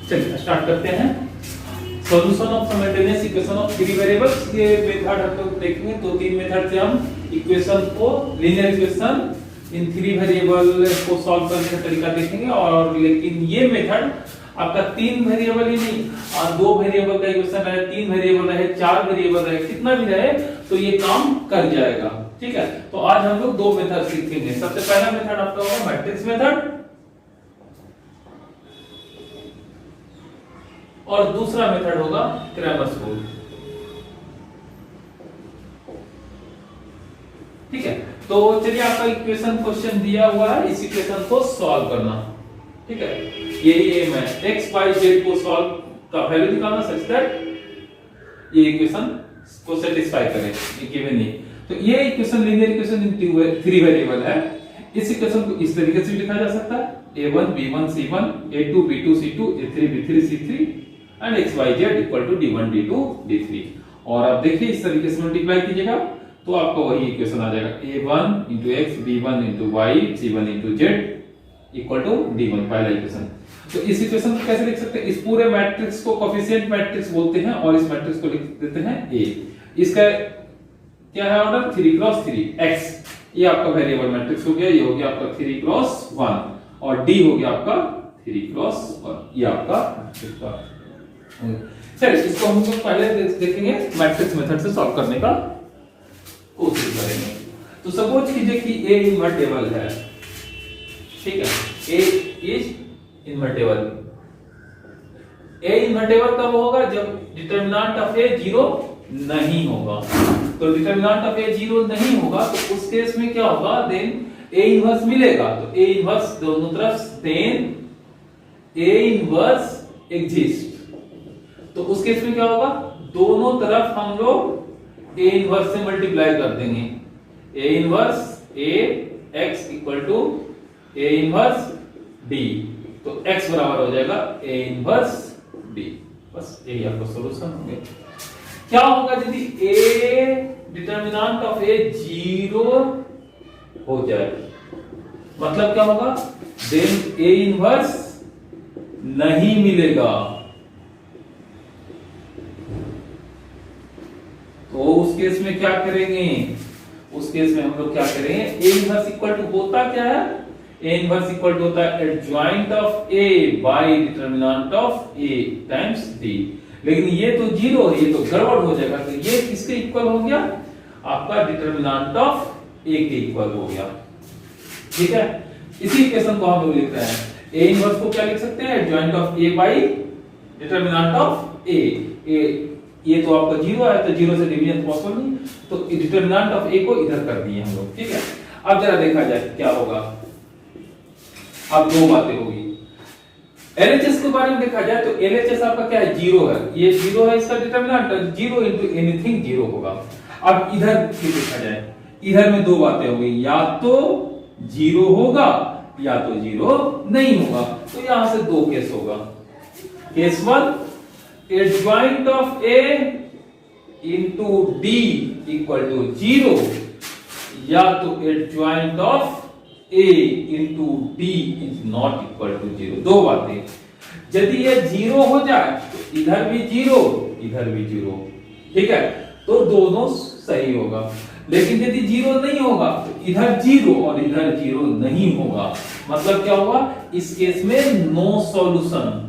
चलिए स्टार्ट करते हैं। Solution of simultaneous equation of three variables. ये मेथड हम लोग देखेंगे, दो तीन मेथड से हम इक्वेशन को, linear equation in three variable को सॉल्व करने का तरीका देखेंगे। और लेकिन ये मेथड आपका तीन वेरिएबल ही नहीं, और दो वेरिएबल का इक्वेशन रहे, तीन वेरिएबल रहे, चार वेरिएबल रहे, कितना भी रहे तो ये काम कर जाएगा। ठीक है, तो आज हम लोग दो मेथड सीखेंगे। सबसे पहला मेथड आपका होगा मैट्रिक्स मेथड, और दूसरा मेथड होगा क्रैमर्स रूल। ठीक है, तो चलिए आपका इक्वेशन क्वेश्चन दिया हुआ है, इस इक्वेशन को सॉल्व करना। ठीक है, यही एम है, x y z को सॉल्व का वैल्यू निकालना सच दैट ये इक्वेशन को सेटिस्फाई करे, ये गिवन है। तो ये equation linear equation in three variable है। इस इक्वेशन को इस तरीके से लिखा जा सकता है, a1 b1 c1 a2 b2 c2 a3 b3 c3 and x y z equal to d1 d2 d3। और अब देखिए इस तरीके से मल्टीप्लाई कीजिएगा तो आपका वही इक्वेशन आ जाएगा, a1 into x b1 into y c1 into z equal to d1, पहला इक्वेशन। तो इस इक्वेशन को कैसे लिख सकते हैं? इस पूरे मैट्रिक्स को कोफिशिएंट मैट्रिक्स बोलते हैं, और इस मैट्रिक्स को लिख देते हैं a। इसका क्या है ऑर्डर? 3 cross 3 x। ये आपका वेरिएबल मैट्रिक्स हो गया, ये हो गया आपका 3 क्रॉस 1, और d हो गया आपका 3 क्रॉस 1। ये आपका मैट्रिक्स का। चलिए इसको हम लोग पहले देखेंगे, मैट्रिक्स मेथड से सॉल्व करने का कोशिश करेंगे। तो सपोज कीजिए कि a इनवर्टेबल है। ठीक है, a is invertible. a invertible कब होगा? जब डिटरमिनेंट ऑफ a 0 नहीं होगा। तो डिटरमिनेंट ऑफ a 0 नहीं होगा तो उस केस में क्या होगा? देन a इनवर्स मिलेगा। तो a इनवर्स दोनों तरफ, देन a इनवर्स एग्जिस्ट। तो उस केस में क्या होगा? दोनों तरफ हम लोग a इनवर्स से मल्टीप्लाई कर देंगे। a inverse a x equal to a inverse d। तो x बराबर हो जाएगा a इनवर्स d। बस यही आपका सॉल्यूशन हो गया। क्या होगा यदि a डिटरमिनेंट ऑफ a 0 हो जाए? मतलब क्या होगा? देन a इनवर्स नहीं मिलेगा। तो उस केस में क्या करेंगे? उस केस में हम लोग क्या करेंगे? a इनवर्स इक्वल टू होता क्या है? a इनवर्स इक्वल टू होता है adjoint of a by determinant of a times d। लेकिन ये तो 0 है, ये तो गड़बड़ हो जाएगा। तो ये किसके इक्वल हो गया? आपका डिटरमिनेंट ऑफ a के इक्वल हो गया। ठीक है, इसी इक्वेशन को हम लोग लिख रहे हैं। a इनवर्स को क्या लिख सकते हैं? Adjoint of a by determinant of a। ये तो आपका 0 है, तो 0 से डिवीजन पॉसिबल नहीं, तो डिटरमिनेंट ऑफ a को इधर कर दिए हम लोग। ठीक है, अब जरा देखा जाए क्या होगा। अब दो बातें होगी। LHS के बारे में देखा जाए तो LHS आपका क्या है? 0 है। ये 0 है, इसका डिटरमिनेंट 0 into एनीथिंग 0 होगा। अब इधर भी देखा जाए, इधर में दो बातें होगी, या तो 0 होगा या तो 0 नहीं होगा। तो यहां से दो केस होगा। Case 1, adjoint of a into d equal to 0, या तो adjoint of a into d is not equal to 0। दो बातें, यदि ये 0 हो जाए तो इधर भी 0 इधर भी 0। ठीक है, तो दोनों सही होगा। लेकिन यदि 0 नहीं होगा तो इधर 0 और इधर 0 नहीं होगा। मतलब क्या होगा? इस केस में नो सॉल्यूशन।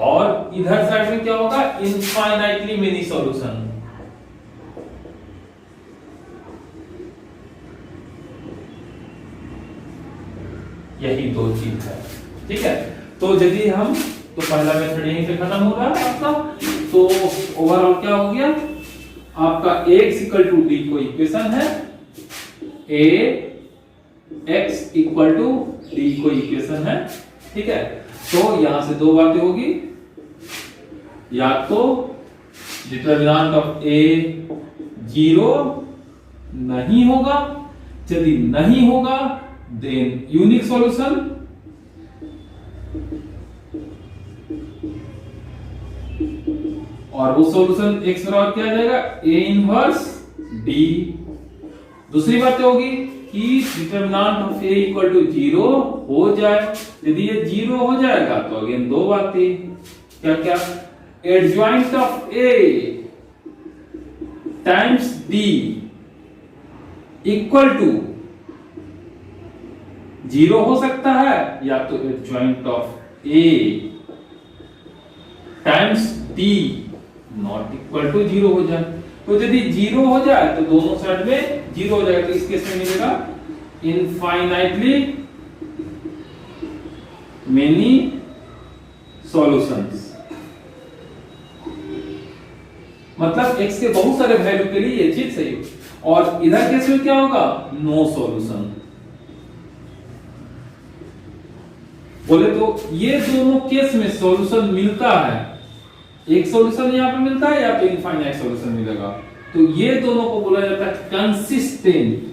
और इधर साइड में क्या होगा? Infinitely many solution. यही दो चीज है। ठीक है, तो यदि हम, तो पहला मेथड यहीं पे खत्म हो रहा है आपका। तो ओवरऑल क्या हो गया? आपका x इक्वल टू d को इक्वेशन है, a x equal to d को इक्वेशन है। ठीक है, तो यहां से दो बातें होगी, या तो डिटरमिनेंट ऑफ a 0 नहीं होगा, यदि नहीं होगा देन यूनिक सॉल्यूशन, और वो सॉल्यूशन x बराबर क्या आ जाएगा? a inverse d। दूसरी बात होगी कि determinant of A equal to 0 हो जाए। यदि ये 0 हो जाएगा तो अगेन दो बातें, क्या क्या, adjoint of A times D equal to 0 हो सकता है, या तो adjoint of A times D not equal to 0 हो जाए। तो यदि 0 हो जाए तो दोनों साइड में 0 हो जाएगा, तो इस केस में मिलेगा इनफाइनाइटली मेनी सॉल्यूशंस। मतलब x के बहुत सारे वैल्यू के लिए ये चीज सही हो। और इधर केस में क्या होगा, नो सॉल्यूशन। बोले तो ये दोनों केस में सॉल्यूशन मिलता है, एक सॉल्यूशन यहां पे मिलता है या तो इनफाइनाइट सॉल्यूशन मिलेगा। तो ये दोनों को बोला जाता है कंसिस्टेंट,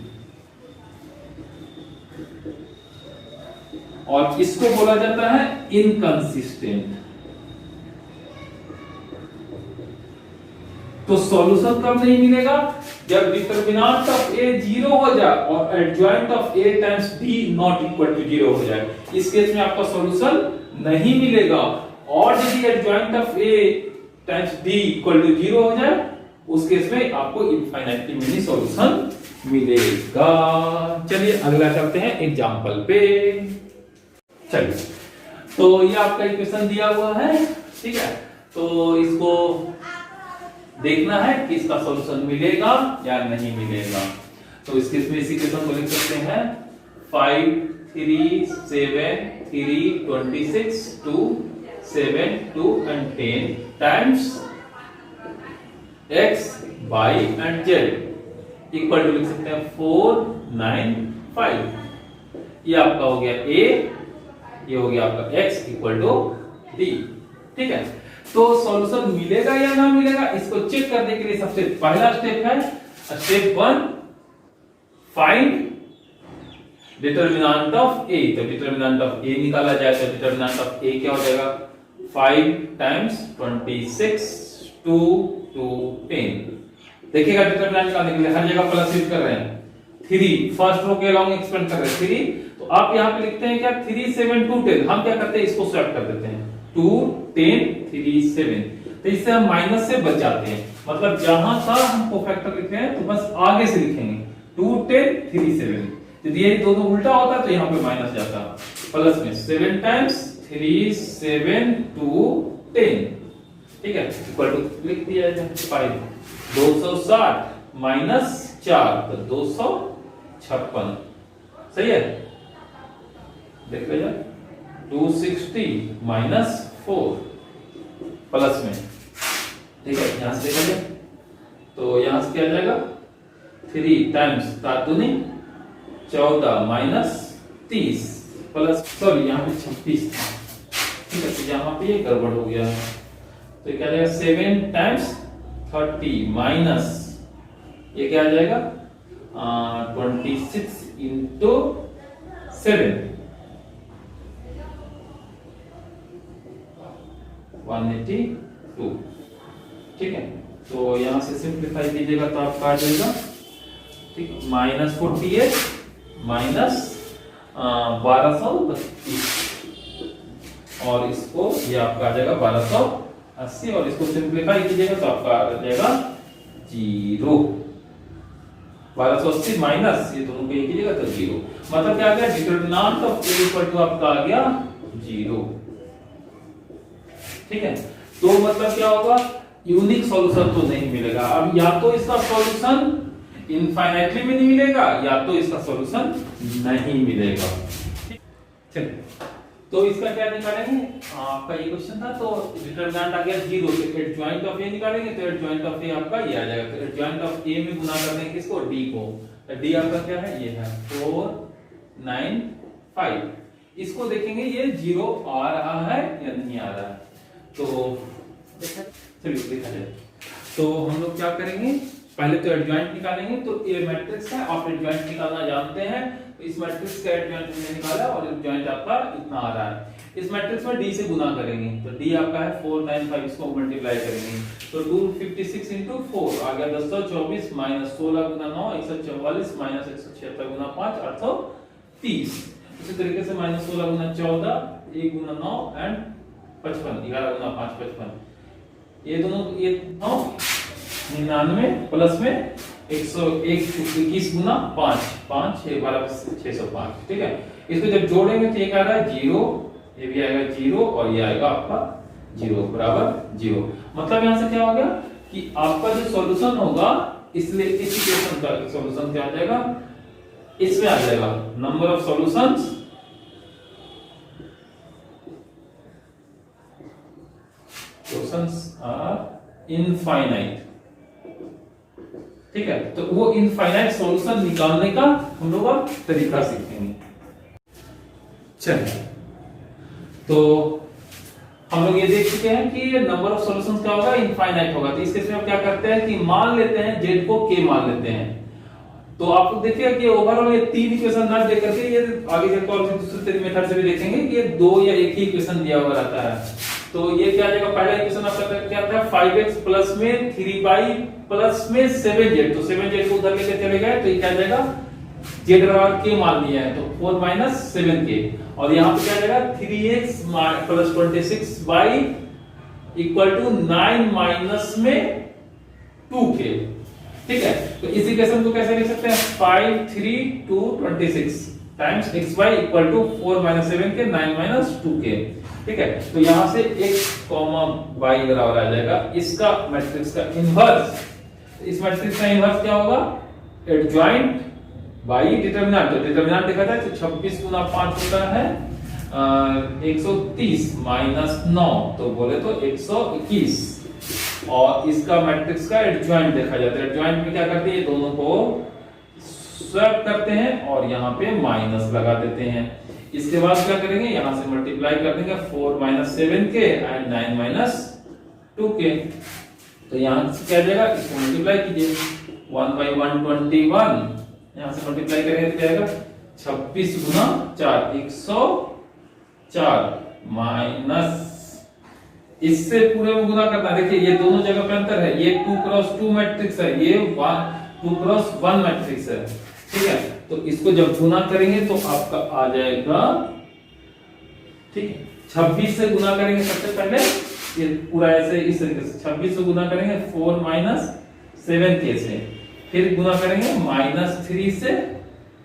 और इसको बोला जाता है इनकंसिस्टेंट। तो सॉल्यूशन कब नहीं मिलेगा, जब डिटरमिनेंट ऑफ ए 0 हो जाए और adjoint of A times D not equal to 0 हो जाए। इस केस में आपका सॉल्यूशन नहीं मिलेगा। और यदि adjoint of A times D equal to 0 हो जाए, उस केस में आपको इनफाइनाइटली मेनी सॉल्यूशन मिलेगा। चलिए अगला चलते हैं एग्जांपल पे। चलिए, तो ये आपका इक्वेशन दिया हुआ है, ठीक है। तो इसको देखना है कि इसका सॉल्यूशन मिलेगा या नहीं मिलेगा। तो इस केस में इसी इक्वेशन को लिख सकते हैं 5 3 7 3 26 2 7 2 and 10 times x y and z equal to लिख सकते हैं 4 9 5। ये आपका हो गया a, ये हो गया आपका x इक्वल टू d, ठीक है। तो सॉल्यूशन मिलेगा या ना मिलेगा, इसको चेक करने के लिए सबसे पहला स्टेप है स्टेप 1, फाइंड डिटरमिनेंट ऑफ ए। तो डिटरमिनेंट ऑफ ए निकाला जाए तो डिटरमिनेंट ऑफ ए क्या हो जाएगा, 5 टाइम्स 26 2 2 10। देखिएगा डिटरमिनेंट निकालने के लिए हर जगह प्लस यूज कर रहे हैं। 3 फर्स्ट रो के अलोंग एक्सपेंड कर रहे हैं 3, तो आप यहां पे लिखते हैं क्या 3 7 2 10। हम क्या करते हैं, इसको स्वैप कर देते हैं 2 10 3 7। तो इससे हम माइनस से बच जाते हैं, मतलब जहां था हमको फैक्टर लिख रहे हैं तो बस आगे से लिखेंगे 2 10 3 7। यदि ये दोनों उल्टा होता तो यहाँ पे माइनस जाता, प्लस में 7 टाइम्स 3 7 2 10, ठीक है, इक्वल टू लिख दिया जाए 5 260 माइनस 4 तो 256। सही है, देख लीजिए 260 माइनस 4 प्लस में, ठीक है, यहां से देखा जाए तो यहां से क्या आ जाएगा 3 टाइम्स 7 दूनी 14 माइनस 30 प्लस, सॉरी यहाँ पे 36 था, ठीक है, तो यहाँ पे ये गड़बड़ हो गया है। तो क्या आ जाएगा 7 टाइम्स 30 माइनस ये क्या आ जाएगा 26 इंटू 7 182, ठीक है। तो यहां से सिंप्लीफाई कीजिएगा तो आपका आ जाएगा, ठीक, माइनस 48 माइनस 1232, और इसको ये आपका आ जाएगा 1280, और इसको सिंप्लीफाई कीजिएगा तो आपका आ जाएगा 0। 1280 माइनस ये दोनों को एक कीजिएगा तो 0, मतलब क्या आ गया determinant of A equal to आपका आ गया 0, ठीक है। तो मतलब क्या होगा, यूनिक सॉल्यूशन तो नहीं मिलेगा। अब या तो इसका सॉल्यूशन इनफाइनाइटली में नहीं मिलेगा या तो इसका सॉल्यूशन नहीं मिलेगा। चलिए, तो इसका क्या निकालेंगे, आपका ये क्वेश्चन था, तो डिटरमिनेंट आ गया 0, तो एडजॉइंट ऑफ ए निकालेंगे तो एडजॉइंट ऑफ ए आपका ये आ जाएगा। तो एडजॉइंट ऑफ ए में गुना कर देंगे किसको, डी को। तो डी आपका क्या है, ये है 4 9 5। इसको देखेंगे ये 0 आ रहा है या नहीं आ रहा है, तो चलिए देखा जाए। तो हम लोग क्या करेंगे, पहले तो एडजॉइंट निकालेंगे। तो ए मैट्रिक्स है, आप एडजॉइंट निकालना जानते हैं, इस मैट्रिक्स का एडजॉइंट हमने निकाला और एडजॉइंट आपका इतना आ रहा है। इस मैट्रिक्स में d से गुना करेंगे तो d आपका है 495, इसको मल्टीप्लाई करेंगे तो 256 into 4 आ गया 1024 माइनस 16 गुना 9 144 माइनस 176 गुना 5 830। इसी तरीके से माइनस 16 गुना 14 1 गुना 9 एंड 55 11 गुना 5 55। ये दोनों ये 9 99 प्लस में 121 गुना 5 5 6 12 605। ठीक है, इसको जब जोड़ेंगे तो ये क्या आ रहा है 0, ये भी आएगा 0 और ये आएगा आपका 0 बराबर 0। मतलब यहां से क्या हो गया कि आपका जो सॉल्यूशन होगा, इसलिए इस इक्वेशन का सॉल्यूशन क्या आ जाएगा, इसमें आ जाएगा number of solutions are infinite. ठीक है, तो वो इनफाइनाइट सॉल्यूशन निकालने का हम लोग अब तरीका सीखेंगे। चलिए, तो हम लोग ये देख चुके हैं कि नंबर ऑफ सॉल्यूशंस क्या होगा, इनफाइनाइट होगा। तो इस केस में हम क्या करते हैं कि मान लेते हैं z को k मान लेते हैं। तो आप लोग देखिए कि ओवरऑल ये तीन इक्वेशन ना दे करके ये आगे चलकर और दूसरे मेथड से भी देखेंगे कि ये दो या एक ही इक्वेशन दिया हुआ रहता है। तो ये क्या आ जाएगा, पहला इक्वेशन आपका क्या था 5x प्लस में 3y प्लस में 7z। तो 7z को उधर लेके चले गए तो ये क्या आ जाएगा, z बराबर k मान लिया है तो 4 माइनस 7k। और यहाँ पे क्या आ जाएगा 3x plus 26y equal to 9 minus में 2k। ठीक है, तो इस इक्वेशन को कैसे लिख सकते हैं 5 3 2 26 times xy equal to 4 minus 7k 9 minus 2k। ठीक है, तो यहां से x y बराबर आ जाएगा इसका मैट्रिक्स का इनवर्स। इस मैट्रिक्स का इनवर्स क्या होगा, एडजॉइंट बाई डिटरमिनेंट। तो डिटरमिनेंट देखा जाए तो 26 गुना 5 होता है 130 माइनस 9 तो बोले तो 121। और इसका मैट्रिक्स का एडजॉइंट देखा जाता है। एडजॉइंट में क्या करते हैं, दोनों को स्वैप करते हैं और यहाँ पे माइनस लगा देते हैं। इसके बाद क्या करेंगे, यहां से मल्टीप्लाई कर देंगे 4 minus 7k and 9 minus 2k। तो यहां से क्या जाएगा, इसको मल्टीप्लाई कीजिए 1 बाई 121, यहां से मल्टीप्लाई करेंगे तो क्या आएगा 26 गुना 4 104 माइनस इससे पूरे में गुना करना। देखिए ये दोनों जगह पे अंतर है, ये 2 क्रॉस 2 मैट्रिक्स है, ये 2 क्रॉस 1 मैट्रिक्स है। ठीक है, तो इसको जब गुना करेंगे तो आपका आ जाएगा, ठीक 26 से गुना करेंगे सबसे पहले, ये पूरा ऐसे इस तरीके से 26 से गुना करेंगे 4 माइनस 7k से, फिर गुना करेंगे माइनस 3 से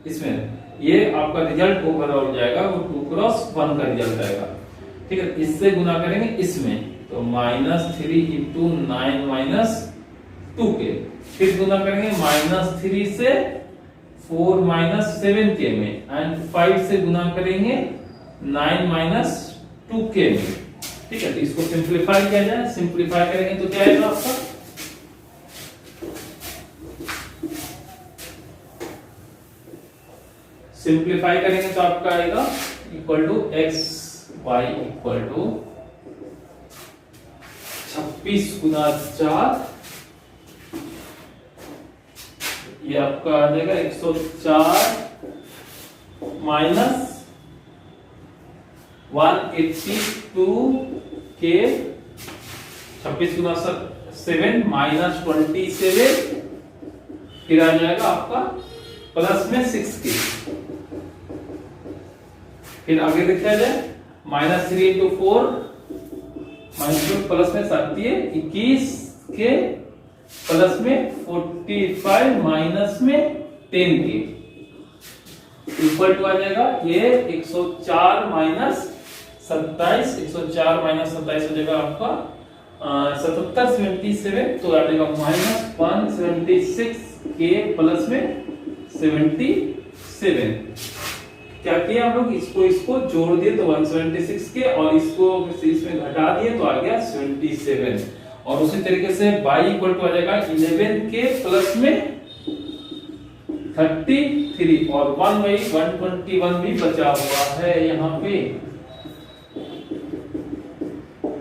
इसमें, ये आपका रिजल्ट ओवरऑल जाएगा वो 2 क्रॉस 1 का रिजल्ट आएगा। ठीक है, इससे गुना करेंगे इसमें तो माइनस 3 इंटू 9 माइनस 2k, फिर गुना करेंगे माइनस 3 से 4 माइनस 7k में एंड 5 से गुना करेंगे 9 माइनस 2k में। ठीक है, तो इसको सिंपलीफाई किया जाए, सिंपलीफाई करेंगे तो क्या आएगा आपका, सिंपलीफाई करेंगे तो आपका आएगा equal to x y equal to 26 गुना 4, ये आपका आ जाएगा 104 माइनस 182k, 26 गुना 7 माइनस 27, फिर आ जाएगा आपका प्लस में 6k, फिर आगे देखा जाए माइनस 3 इंटू 4 माइनस प्लस में 21 के प्लस में 45 माइनस में 10 के इक्वल टू आ जाएगा ये 104 माइनस 27, 104 माइनस 27 हो जाएगा आपका 77 77, तो आ जाएगा माइनस 176 के प्लस में 77। क्या किया हम लोग, इसको जोड़ दिए तो 176 के और इसको इसमें घटा दिए तो आ गया 77। और उसी तरीके से y इक्वल टू आ जाएगा 11 के प्लस में 33 और 1 बाई 121 भी बचा हुआ है यहाँ पे।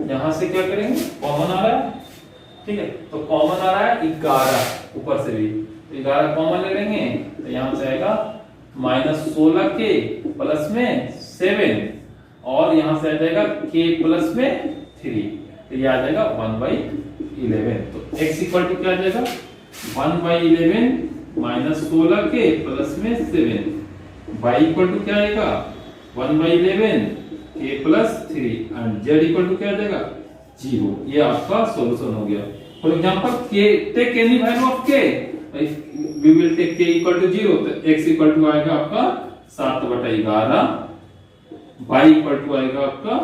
यहां से क्या करेंगे, कॉमन आ रहा है, ठीक है, तो कॉमन आ रहा है 11 ऊपर से भी, तो 11 कॉमन ले लेंगे तो यहां से आएगा -16k प्लस में 7 और यहां से आ जाएगा k प्लस में 3, तो ये आ जाएगा 1/11। तो x इक्वल टू क्या आ जाएगा 1/11 -16k प्लस में 7, y इक्वल टू क्या आएगा 1/11 k plus 3 and z equal to क्या आ जाएगा 0। ये आपका सॉल्यूशन हो गया। For example k take any value of k, we will take k equal to 0, तो x इक्वल टू आएगा आपका 7/11, y इक्वल टू आएगा आपका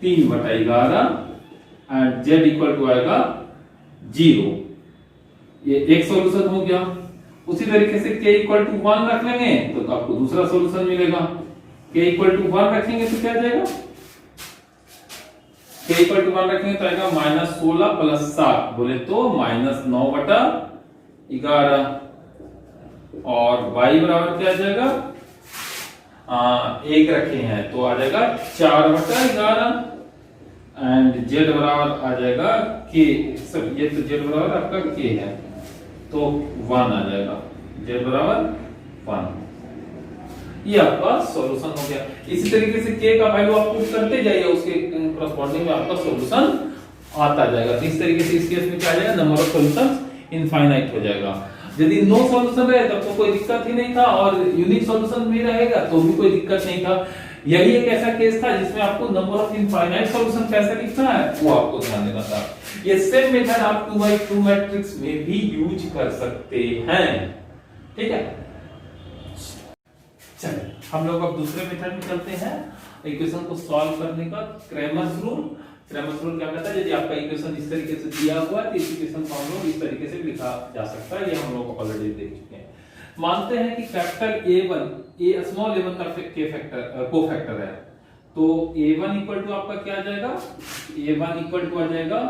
3/11 एंड z इक्वल टू आएगा 0। ये एक सॉल्यूशन हो गया। उसी तरीके से k इक्वल टू 1 रख लेंगे तो आपको दूसरा सॉल्यूशन मिलेगा। k इक्वल टू 1 रखेंगे तो क्या आ जाएगा, k इक्वल टू 1 रखेंगे तो आएगा -16 प्लस 7 बोले तो -9/11 और y बराबर क्या आ जाएगा 1 रखे हैं तो आ जाएगा 4/11 एंड z बराबर आ जाएगा k, सब ये तो z बराबर आपका k है तो 1 आ जाएगा, z बराबर 1। ये आपका सॉल्यूशन हो गया। इसी तरीके से k का वैल्यू आप पुट करते जाइए, उसके करस्पॉन्डिंग में आपका सॉल्यूशन आता जाएगा। तो इस तरीके से इस केस में क्या आ जाएगा नंबर ऑफ सॉल्यूशंस इनफाइनाइट हो जाएगा। यदि नो सॉल्यूशन रहे तब तो कोई दिक्कत ही नहीं था और यूनिक सॉल्यूशन भी रहेगा तो भी कोई दिक्कत नहीं था। यही एक ऐसा केस था जिसमें आपको नंबर ऑफ इनफाइनाइट सॉल्यूशन कैसे लिखना है वो आपको ध्यान देना था। ये सेम मेथड आप 2x2 मैट्रिक्स में भी यूज कर सकते हैं, ठीक है। चलिए हम लोग अब दूसरे मेथड में चलते हैं, इक्वेशन को सॉल्व करने का क्रैमर्स रूल। क्रैमर्स रूल क्या कहता है, यदि आपका इक्वेशन इस तरीके से दिया हुआ है तो इस इक्वेशन को हम लोग इस तरीके से लिखा जा सकता है। ये हम लोग ऑलरेडी देख चुके हैं। मानते हैं कि कैपिटल A1 स्मॉल a1 का कोफैक्टर है, तो a1 इक्वल टू आपका क्या आ जाएगा, a1 इक्वल टू आ जाएगा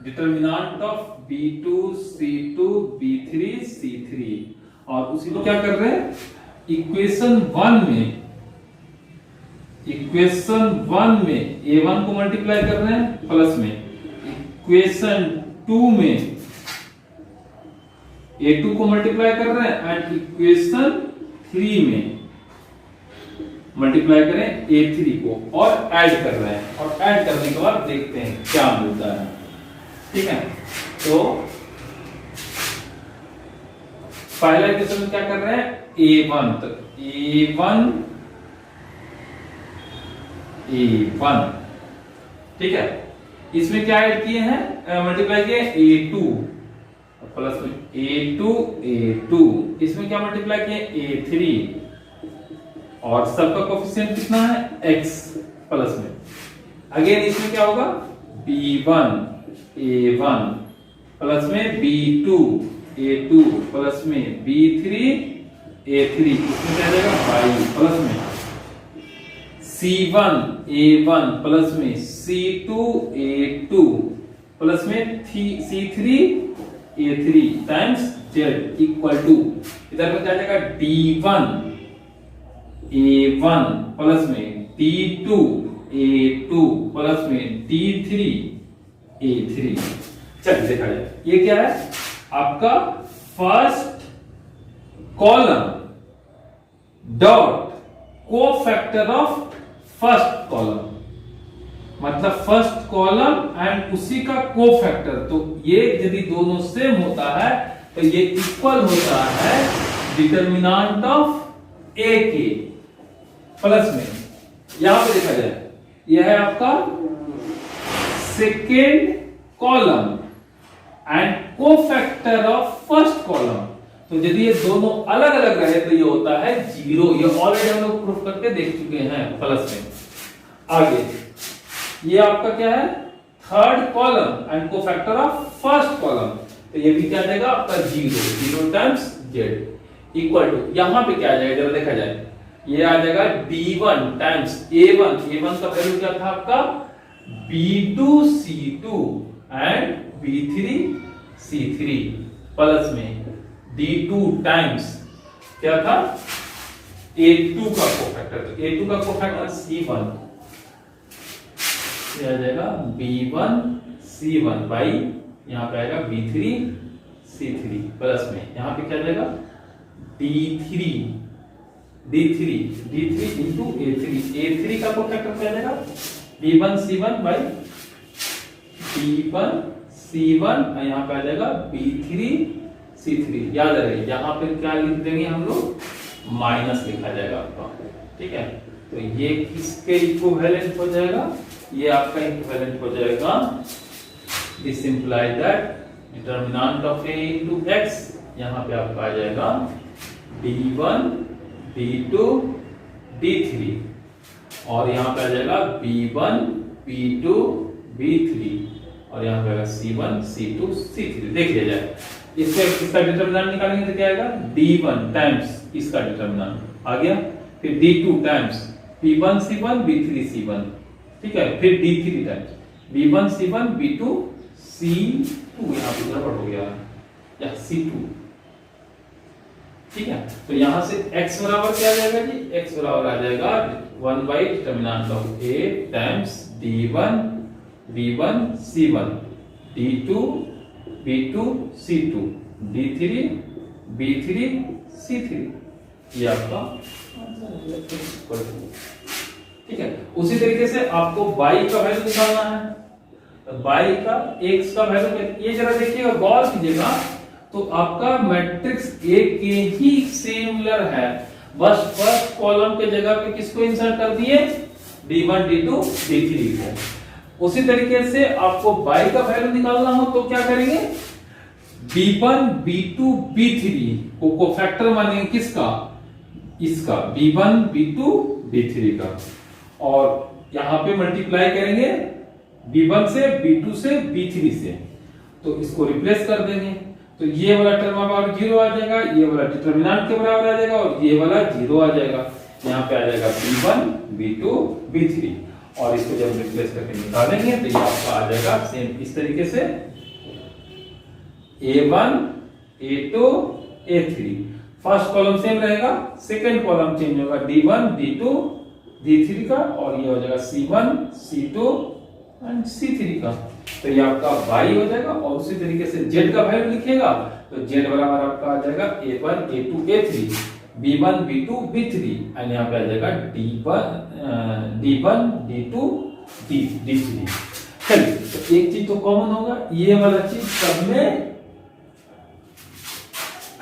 determinant of b2 c2 b3 c3 और उसी को क्या कर रहे हैं इक्वेशन 1 में a1 को मल्टीप्लाई कर रहे हैं प्लस में, इक्वेशन 2 में a2 को मल्टीप्लाई कर रहे हैं एंड इक्वेशन 3 में मल्टीप्लाई करें a3 को और ऐड कर रहे हैं और ऐड करने के बाद देखते हैं क्या मिलता है, ठीक है। तो पहला इक्वेशन में क्या कर रहे हैं a1, तो a1 ठीक है। इसमें क्या ऐड किए हैं मल्टीप्लाई किए a2 प्लस में a2 इसमें क्या मल्टीप्लाई किए a3 और सबका कोफिशिएंट कितना है x प्लस में। अगेन इसमें क्या होगा b1 a1 प्लस में b2 a2 प्लस में b3 a3 इसमें क्या जाएगा y प्लस में c1 a1 प्लस में c2 a2 प्लस में c3 a3 times z equal to इधर में क्या जाएगा d1 a1 प्लस में d2 a2 प्लस में d3 a3। चलिए देखा जाए ये क्या है आपका first column dot cofactor of first column, मतलब फर्स्ट कॉलम एंड उसी का कोफैक्टर। तो ये यदि दोनों सेम होता है तो ये इक्वल होता है डिटरमिनेंट ऑफ ए के प्लस में, यहां पे देखा जाए यह है आपका second column and cofactor of first column. तो यदि ये दोनों अलग अलग रहे तो ये होता है 0। ये ऑलरेडी हम लोग प्रूफ करके देख चुके हैं प्लस में। आगे ये आपका क्या है third column and cofactor of first column, तो ये भी क्या आ जाएगा आपका 0 टाइम्स z इक्वल टू यहां पे क्या आ जाएगा जरा देखा जाए ये आ जाएगा b1 टाइम्स a1 का वैल्यू क्या था आपका b2 c2 and b3 c3 plus में d2 टाइम्स क्या था a2 का कोफैक्टर, तो a2 का कोफैक्टर c1 आ जाएगा b1 c1 बाई यहां पे आएगा b3 c3 प्लस में यहां पे क्या जाएगा d3 D3 into A3 का फैक्टर क्या जाएगा B1 C1 by B1 C1 और यहाँ पे आ जाएगा B3 C3। याद रहे यहाँ पे क्या लिख देंगे हम लोग माइनस लिखा जाएगा आपका, ठीक है। तो ये किसके इक्विवेलेंट हो जाएगा, ये आपका इक्विवेलेंट हो जाएगा, this implies that determinant of A into X यहाँ पे आपका आ जाएगा D1 D2 D3 और यहाँ पे आ जाएगा B1 B2 B3 और यहाँ पे आएगा C1 C2 C3। देख लिया जाए इसका डिटरमिनेंट निकालेंगे तो क्या आएगा D1 टाइम्स इसका डिटरमिनेंट आ गया, फिर D2 times B1 C1 B3 C1, ठीक है, फिर D3 times B1 C1 B2 C2, यहाँ पे गड़बड़ हो गया या C2, ठीक है। तो यहां से x बराबर क्या आ जाएगा जी, x बराबर आ जाएगा 1 by determinant of A times D1 B1 C1 D2 B2 C2 D3 B3 C3, ये आपका ठीक है। उसी तरीके से आपको y का वैल्यू निकालना है, तो y का x का वैल्यू ये जरा देखिएगा गौर कीजिएगा, तो आपका मैट्रिक्स A के ही सिमिलर है, बस फर्स्ट कॉलम के जगह पे किसको इंसर्ट कर दिए D1 D2 D3 को। उसी तरीके से आपको y का वैल्यू निकालना हो तो क्या करेंगे B1 B2 B3 को फैक्टर मानेंगे किसका, इसका B1 B2 B3 का, और यहां पे मल्टीप्लाई करेंगे B1 से B2 से B3 से, तो इसको रिप्लेस कर देंगे, तो ये वाला टर्म बराबर 0 आ जाएगा, ये वाला डिटरमिनेंट के बराबर आ जाएगा और ये वाला 0 आ जाएगा। यहाँ पे आ जाएगा B1 B2 B3 और इसको जब रिप्लेस करके निकालेंगे तो ये आपका आ जाएगा सेम इस तरीके से A1 A2 A3। First column same रहेगा, सेकंड कॉलम चेंज होगा D1 D2 D3 का और ये हो जाएगा C1 C2 एंड C3 का, तो ये आपका y हो जाएगा। और उसी तरीके से z का वैल्यू लिखिएगा तो z बराबर आपका आ जाएगा A1 A2 A3 B1 B2 B3 and यहाँ पे आ जाएगा D1 D2 D3। चलिए तो एक चीज तो कॉमन होगा, ये वाला चीज सब में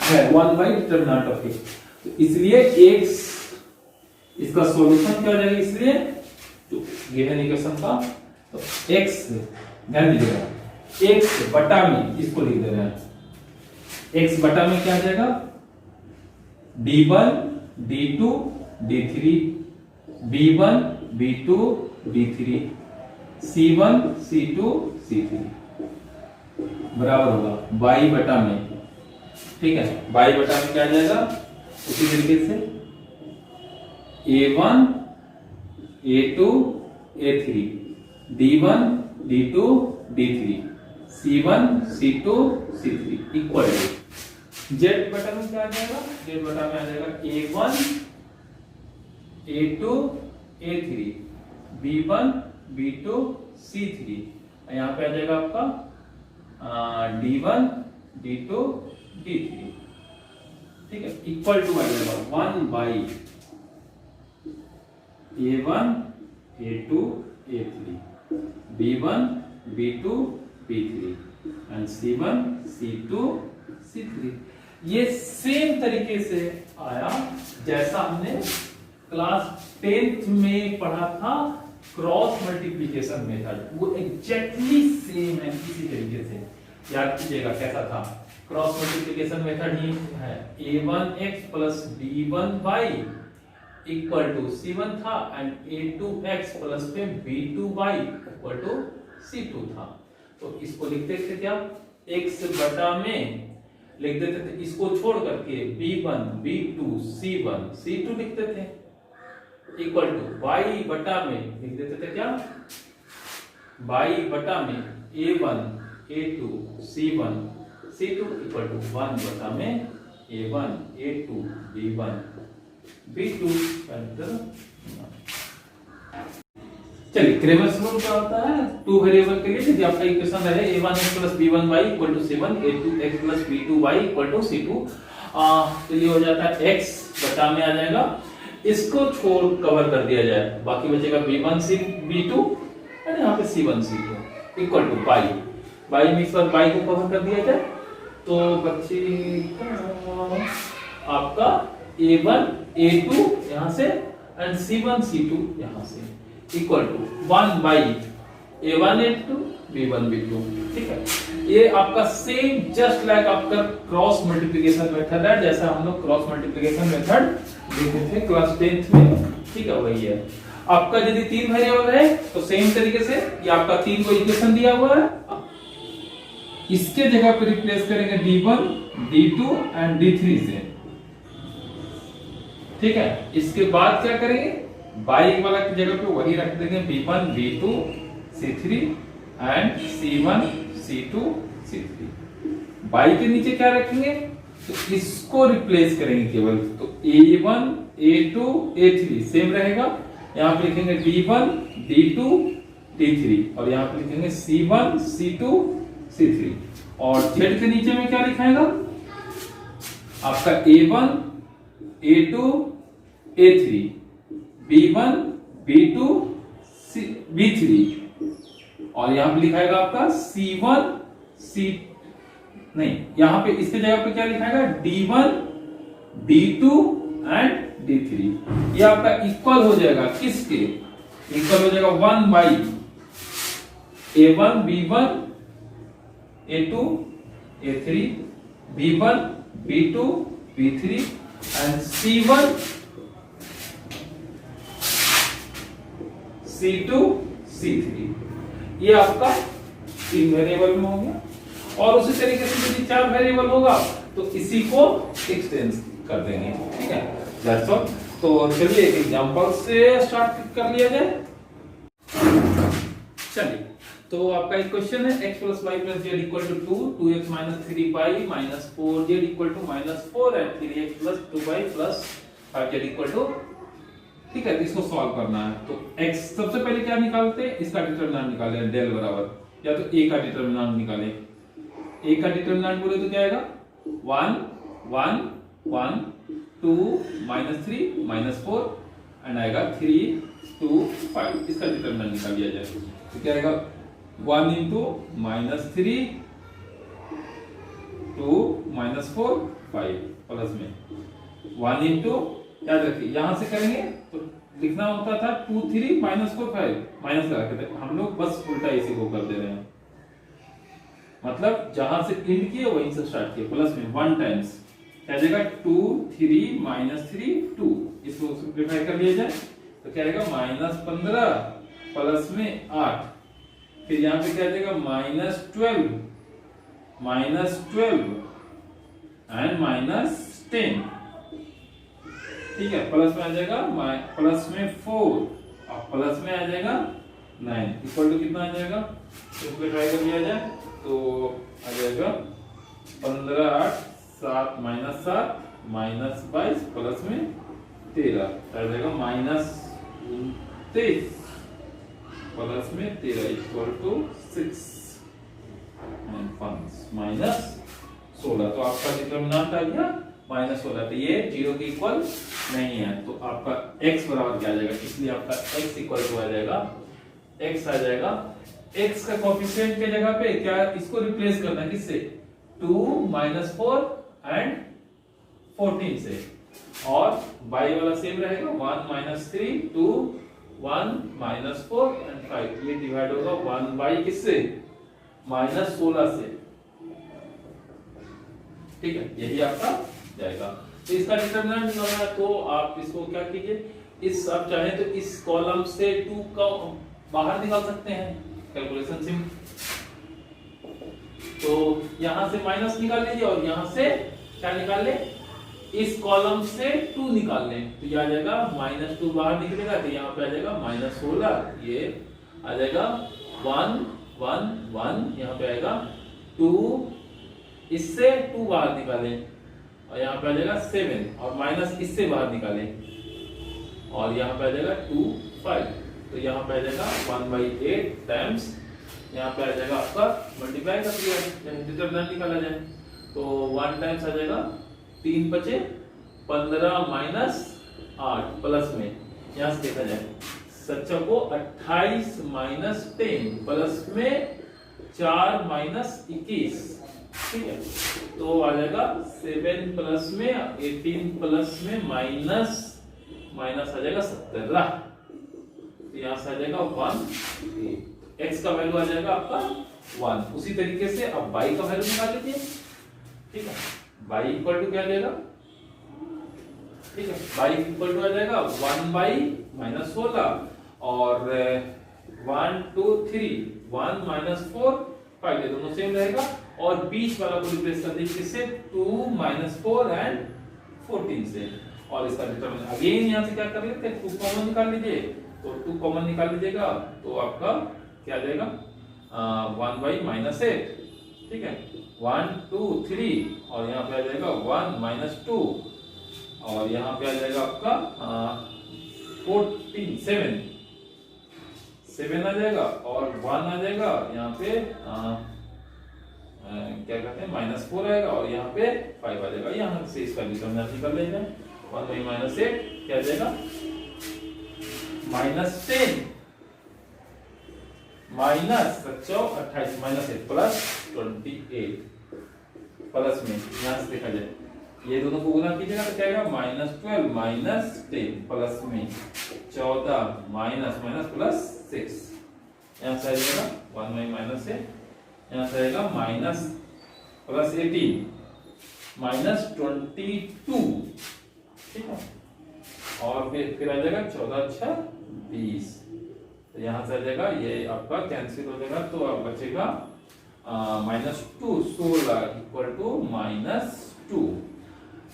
है 1 by डिटरमिनेंट ऑफ x, तो इसलिए x इसका सॉल्यूशन क्या हो जाएगा, इसलिए जो गिवन इक्वेशन का तो x ध्यान दीजिएगा x बटा में इसको लिख दे रहे हैं, x बटा में क्या आ जाएगा D1 D2 D3 B1 B2 B3 C1 C2 C3 बराबर होगा y बटा में, ठीक है, y बटा में क्या आ जाएगा उसी तरीके से A1 A2 A3 D1 D2 D3 C1 C2 C3 equal to z बटा में क्या आ जाएगा, z बटा में आ जाएगा A1 A2 A3 B1 B2 C3, यहाँ पे आ जाएगा आपका D1 D2 D3, ठीक है, इक्वल टू आ जाएगा 1 by A1 A2 A3 B1 B2 B3 and C1 C2 C3। ये सेम तरीके से आया जैसा हमने क्लास 10th में पढ़ा था क्रॉस मल्टीप्लिकेशन मेथड, वो एग्जैक्टली सेम है, इसी तरीके से याद कीजिएगा कैसा था। क्रॉस मल्टीप्लिकेशन मेथड ही है A1x plus B1y equal to C1 था एंड A2x प्लस पे B2y इक्वल टू C2 था। तो इसको लिखते थे क्या, x बटा में लिख देते थे, इसको छोड़ करके B1 B2 C1 C2 लिखते थे इक्वल टू y बटा में लिख देते थे क्या, y बटा में A1 A2 C1 C2 equal to 1 बटा में A1 A2 B1 B2। चलिए क्रेमर्स रूल क्या होता है, टू वेरिएबल के लिए यदि आपका इक्वेशन रहे A1x plus B1y equal to 7 A2x plus B2y equal to C2, चलिए हो जाता है x बटा में आ जाएगा इसको छोड़ कवर कर दिया जाए, बाकी बचेगा b1 c b2 और यहाँ पे c1 c2 equal two by by में इस बार बाई को कवर कर दिया जाए तो बचेगा आपका a1 a2 यहाँ से एंड c1 c2 यहाँ से equal to 1 by a1 a2 b1 b2। ठीक है, ये आपका सेम जस्ट लाइक आपका क्रॉस मल्टीप्लिकेशन मेथड है, जैसा हम लोग क्रॉस मल्टीप्लिकेशन मेथड देखे थे क्लास 10th में। ठीक है, वही है। आपका यदि 3 वेरिएबल है तो सेम तरीके से ये आपका 3 को इक्वेशन दिया हुआ है, इसके जगह पे रिप्लेस करेंगे d1 d2 एंड d3 से। ठीक है, इसके बाद क्या करेंगे, बाई वाला की जगह पे वही रख देंगे b1 b2 c3 and c1 c2 c3। By के नीचे क्या रखेंगे, तो इसको रिप्लेस करेंगे केवल, तो a1 a2 a3 सेम रहेगा। यहाँ पे लिखेंगे d1 d2 d3 और यहाँ पे लिखेंगे c1 c2 c3। और z के नीचे में क्या लिखाएगा, आपका a1 a2 a3 b1 b2 b3 और यहाँ पे लिखाएगा आपका c1 c नहीं, यहाँ पे इसके जगह पे क्या लिखाएगा d1 d2 एंड d3। ये आपका इक्वल हो जाएगा किसके, इक्वल हो जाएगा 1 by a1 b1 a2 a3 b1 b2 b3 and c1 c2 c3। ये आपका 3 वेरिएबल में हो गया। और उसी तरीके से यदि 4 वेरिएबल होगा तो इसी को एक्सटेंड कर देंगे। ठीक है, दैट्स ऑल। तो चलिए एक एग्जांपल से स्टार्ट कर लिया जाए। चलिए, तो आपका एक क्वेश्चन है x + y + z = 2, 2x - 3y - 4z = -4 and 3x + 2y + 5z = ठीक है, इसको सॉल्व करना है। तो x सबसे पहले क्या निकालते हैं, इसका डिटरमिनेंट निकालें, del बराबर, या तो a का डिटरमिनेंट निकालें। a का डिटरमिनेंट बोले तो क्या आएगा, 1 1 1 2 -3 -4 एंड आएगा 3 2 5। इसका डिटरमिनेंट निकाल दिया जाए तो क्या आएगा, 1 × -3 2 -4 5 प्लस में 1 × याद रखिए, यहां से करेंगे तो लिखना होता था 2 3 -4 5 माइनस लगा के, हम लोग बस उल्टा इसी को कर दे रहे हैं, मतलब जहां से एंड किए वहीं से स्टार्ट किए, प्लस में 1 टाइम्स क्या जाएगा 2 3 -3 2। इसको सिंपलीफाई कर लिया जाए तो क्या आएगा -15 प्लस में 8, फिर यहां पे क्या जाएगा -12 एंड -10। ठीक है, प्लस में आ जाएगा प्लस में 4 और प्लस में आ जाएगा 9 इक्वल टू कितना आ जाएगा, इसको ट्राई कर लिया जाए तो आ जाएगा 15 8 7 -7 -22 प्लस में 13 आ जाएगा -29 प्लस में 13 इक्वल टू 6 -16। तो आपका डिटरमिनेंट आ गया -16। तो ये 0 के इक्वल नहीं है, तो आपका x बराबर क्या आ जाएगा, इसलिए आपका x इक्वल टू आ जाएगा, x आ जाएगा, x का कोएफिशिएंट के जगह पे क्या, इसको रिप्लेस करना है किससे, 2 -4 एंड 14 से, और y वाला सेम रहेगा 1 -3 2 1 -4 एंड 5। ये डिवाइड होगा 1 बाई किससे, -16 से। ठीक है, यही आपका जाएगा। तो इसका डिटरमिनेंट निकालना है तो आप इसको क्या कीजिए, इस आप चाहे तो इस कॉलम से 2 का बाहर निकाल सकते हैं, कैलकुलेशन सिम। तो यहां से माइनस निकाल लीजिए और यहां से क्या निकाल ले, इस कॉलम से 2 निकाल लें तो ये आ जाएगा -2 बाहर निकलेगा तो यहाँ पे आ जाएगा -16, ये आ जाएगा 1 1 1, यहाँ पे आएगा 2, इससे 2 बाहर निकालें और यहाँ पे आ जाएगा 7 और माइनस इससे बाहर निकालें और यहाँ पे आ जाएगा 2 5। तो यहाँ पे आ जाएगा 1/8 टाइम्स, यहाँ पे आ जाएगा आपका मल्टीप्लाई कर दिया, डिटरमिनेंट निकाला जाए तो 1 टाइम्स आ जाएगा 3 बचे 15 माइनस 8 प्लस में, यहां से देखा जाए सच्चा को 28 माइनस 10 प्लस में 4 माइनस 21, ठीक है। तो आ जाएगा 7 प्लस में 18 प्लस में माइनस आ जाएगा 17, तो यहां से आ जाएगा 1, x का वैल्यू आ जाएगा आपका 1। उसी तरीके से अब y का वैल्यू निकाल लीजिए, ठीक है। y इक्वल टू क्या आ जाएगा, ठीक है, y इक्वल टू आ जाएगा 1 बाई माइनस 16 और 1 2 3 1 माइनस 4 5, ये दोनों सेम रहेगा और बीच वाला को रिप्लेस कर दीजिए किससे, 2 माइनस 4 एंड 14 से, और इसका डिटरमिनेंट अगेन यहां से क्या कर लेते हैं, 2 कॉमन निकाल लीजिए, तो 2 कॉमन निकाल लीजिएगा तो आपका क्या आ जाएगा 1 बाई माइनस 8, ठीक है। 1 2 3 और यहाँ पे आ जाएगा 1 माइनस 2 और यहाँ पे आ जाएगा आपका 14 7 आ जाएगा और 1 आ जाएगा यहाँ पे क्या कहते हैं माइनस 4 आएगा और यहाँ पे 5 आ जाएगा। यहाँ से इसका डिटरमिनेंट निकाल लेंगे, 1 बाई माइनस 8 क्या आ जाएगा minus 10 minus 28 minus 8 plus 28 plus में यहाँ से देखा जाए ये दोनों को गुना कीजिएगा तो क्या आएगा माइनस 12 माइनस 10 प्लस में 14 माइनस प्लस 6, यहाँ से आ जाएगा 1 बाई माइनस से, यहाँ से आएगा माइनस प्लस 18 माइनस 22, ठीक है। और फिर आ जाएगा 14 अच्छा 20, तो यहाँ से आ जाएगा ये आपका कैंसिल हो जाएगा, तो अब बचेगा माइनस 2 16 इक्वल टू माइनस 2,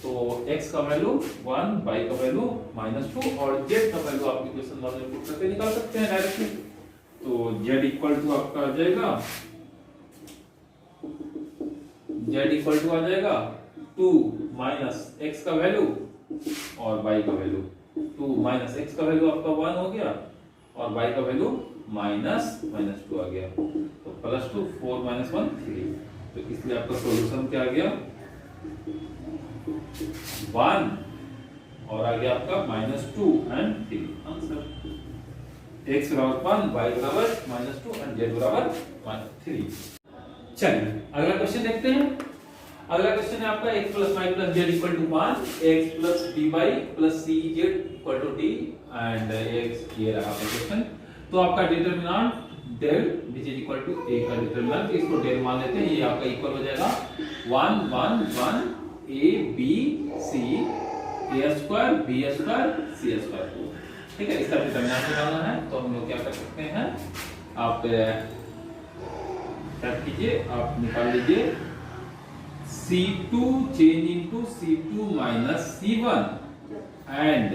तो x का वैल्यू 1, y का वैल्यू माइनस 2 और z का वैल्यू आप इक्वेशन में पुट करके निकाल सकते हैं डायरेक्टली। तो z इक्वल टू आपका आ जाएगा टू माइनस x का वैल्यू और y का वैल्यू 2 माइनस x का वैल्यू आपका 1 हो गया और y का वैल्यू माइनस 2 आ गया, तो प्लस 2 4 माइनस 1 3, तो इसलिए आपका सॉल्यूशन क्या आ गया 1 और आ गया आपका माइनस 2 एंड 3 आंसर। x बराबर 1, y बराबर माइनस 2 एंड z बराबर माइनस 3। चलिए अगला क्वेश्चन देखते हैं। अगला क्वेश्चन है आपका x plus y plus z equal to 1, x plus dy plus cz equal to d and x, ये रहा आपका क्वेश्चन। तो आपका determinant del which is equal to a का डिटरमिनेंट, इसको डेल मान लेते हैं, ये आपका इक्वल हो जाएगा 1 1 1 a b c a square b square c square, ठीक है। इसका डिटरमिनेंट निकालना है, तो हम लोग क्या कर सकते हैं, आप क्या कीजिए, आप निकाल लीजिए c2 change into c2 minus c1 and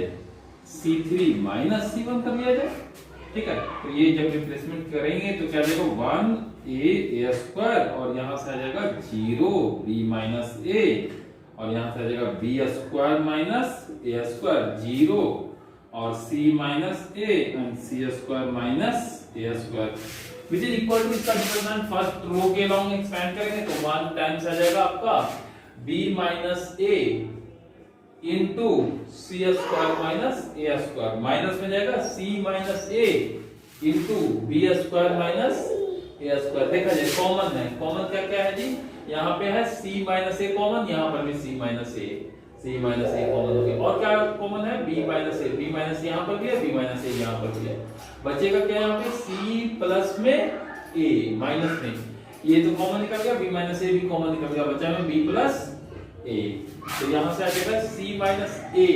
c3 minus c1 कर लिया जाए, ठीक है। तो ये जब रिप्लेसमेंट करेंगे तो क्या जाएगा 1 a स्क्वायर और यहां से आ जाएगा 0 b माइनस a और यहां से आ जाएगा b square minus a square 0 और c minus a and c square minus a square which is equal to इसका डिटरमिनेंट फर्स्ट रो के लॉन्ग एक्सपेंड करेंगे तो 1 टाइम्स आ जाएगा आपका b minus a into c square minus a square, minus में जाएगा c minus a into b square minus a square. देखा जाए कॉमन है, कॉमन क्या क्या है जी, यहाँ पे है c माइनस a कॉमन, यहाँ पर भी c माइनस a कॉमन हो गया, और क्या कॉमन है b माइनस a यहाँ पर भी है, b माइनस a यहाँ पर भी है। बचेगा क्या यहाँ पे c प्लस में a माइनस में, ये तो कॉमन निकल गया, b माइनस a भी कॉमन निकल गया, बचा में b प्लस a, तो यहाँ से आ जाएगा c माइनस a,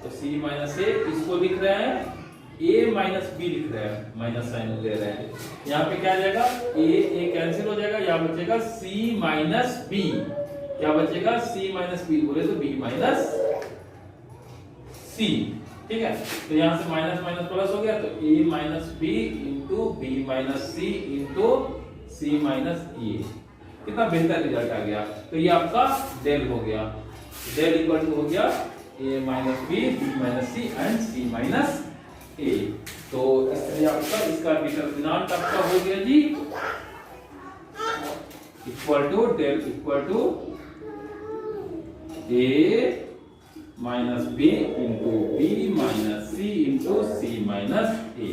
तो c माइनस a इसको लिख रहे हैं a माइनस b लिख रहे हैं, माइनस साइन ले रहे हैं, यहाँ पे क्या आ जाएगा a कैंसिल हो जाएगा, यहाँ बचेगा c माइनस b, क्या बचेगा c माइनस b बोले तो b माइनस c, ठीक है। तो यहाँ से माइनस माइनस प्लस हो गया, तो a minus b into b minus c into c minus e, कितना बेहतर रिजल्ट आ गया। तो ये आपका डेल हो गया, डेल इक्वल टू हो गया a minus b minus c and c minus a। तो इसलिए आपका इसका डिटरमिनेंट आपका हो गया जी equal to del equal to a minus B into B minus C into C minus A.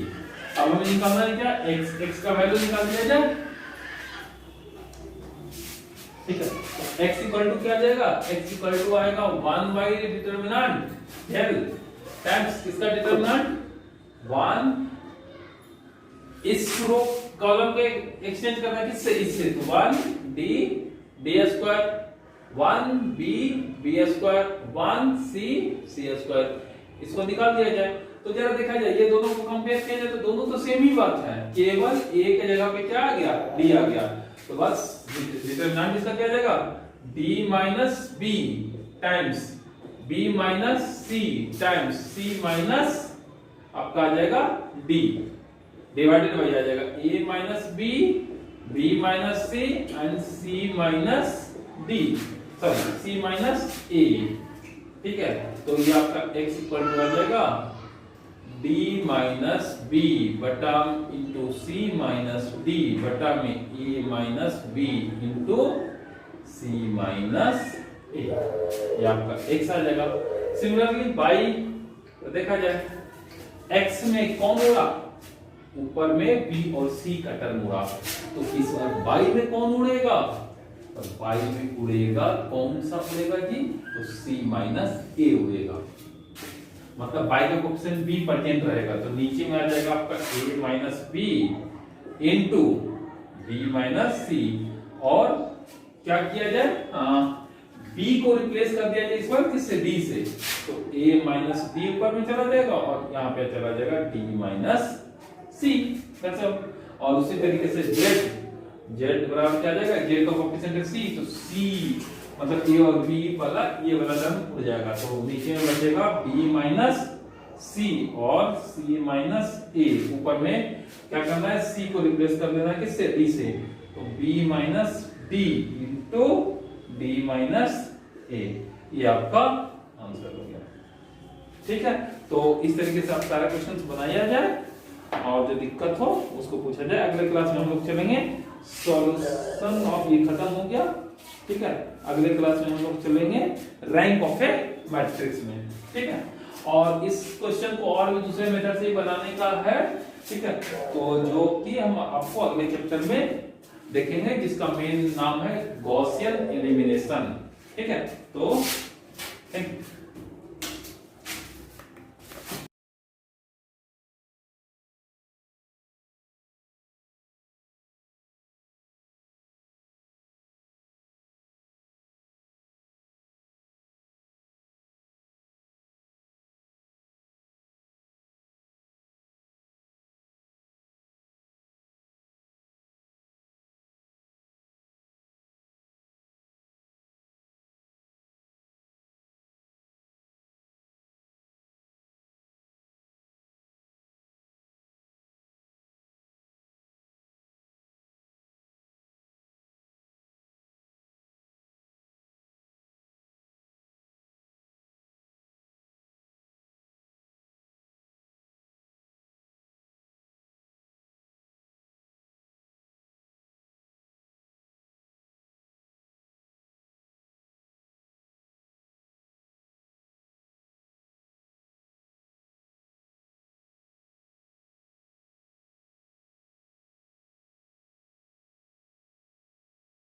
अब हमें निकालना है क्या, x का वैल्यू निकाल दिया जाए, ठीक है। x इक्वल टू क्या आ जाएगा, x इक्वल टू आएगा 1 बाई डिटरमिनेंट l टाइम्स किसका डिटरमिनेंट 1, इस रो कॉलम के एक्सचेंज करना है किससे, इससे, तो 1 d d square 1 b b square 1 c c square, इसको निकाल दिया जाए। तो जरा देखा जाए ये दोनों को कंपेयर किया जाए तो दोनों तो सेम ही बात है, केवल a के जगह पे क्या आ गया, d आ गया। तो बस डिटरमिनेंट इसका क्या आ जाएगा, d minus b times b minus c times c minus आपका आ जाएगा d डिवाइडेड बाय आ जाएगा a minus b b minus c and c minus d, sorry c minus a, ठीक है। तो ये आपका x इक्वल टू आ जाएगा d माइनस b बटा इंटू c माइनस d बटा में a minus b into c minus a, ये आपका x आ जाएगा। सिमिलरली y तो देखा जाए x में कौन उड़ा, ऊपर में b और c का टर्म उड़ा, तो इस बार y में कौन उड़ेगा, तो y में उड़ेगा कौन सा उड़ेगा जी, तो c माइनस a उड़ेगा, मतलब y का कोएफिशिएंट b परसेंट रहेगा। तो नीचे में आ जाएगा आपका a minus b into b minus c, और क्या किया जाए, b को रिप्लेस कर दिया जाए इस बार किससे, d से, तो a माइनस d ऊपर में चला जाएगा और यहाँ पे चला जाएगा d माइनस c, और उसी तरीके से z बराबर क्या आ जाएगा, z का कोएफिशिएंट है c, तो c मतलब a और b वाला ये वाला टर्म उड़ जाएगा, तो नीचे में बचेगा b माइनस c और c माइनस a, ऊपर में क्या करना है, c को रिप्लेस कर देना है किससे, d से, तो b minus d into d minus a, ये आपका आंसर हो गया, ठीक है। तो इस तरीके से आप सारा क्वेश्चंस बनाया जाए और जो दिक्कत हो उसको पूछा जाए। अगले क्लास में हम लोग चलेंगे सॉल्यूशन ऑफ, ये खत्म हो गया, ठीक है। अगले क्लास में हम लोग चलेंगे रैंक ऑफ ए मैट्रिक्स में, ठीक है। और इस क्वेश्चन को और भी दूसरे मेथड से बनाने का है, ठीक है, तो जो कि हम आपको अगले चैप्टर में देखेंगे, जिसका मेन नाम है गॉसियन एलिमिनेशन, ठीक है। तो थैंक यू।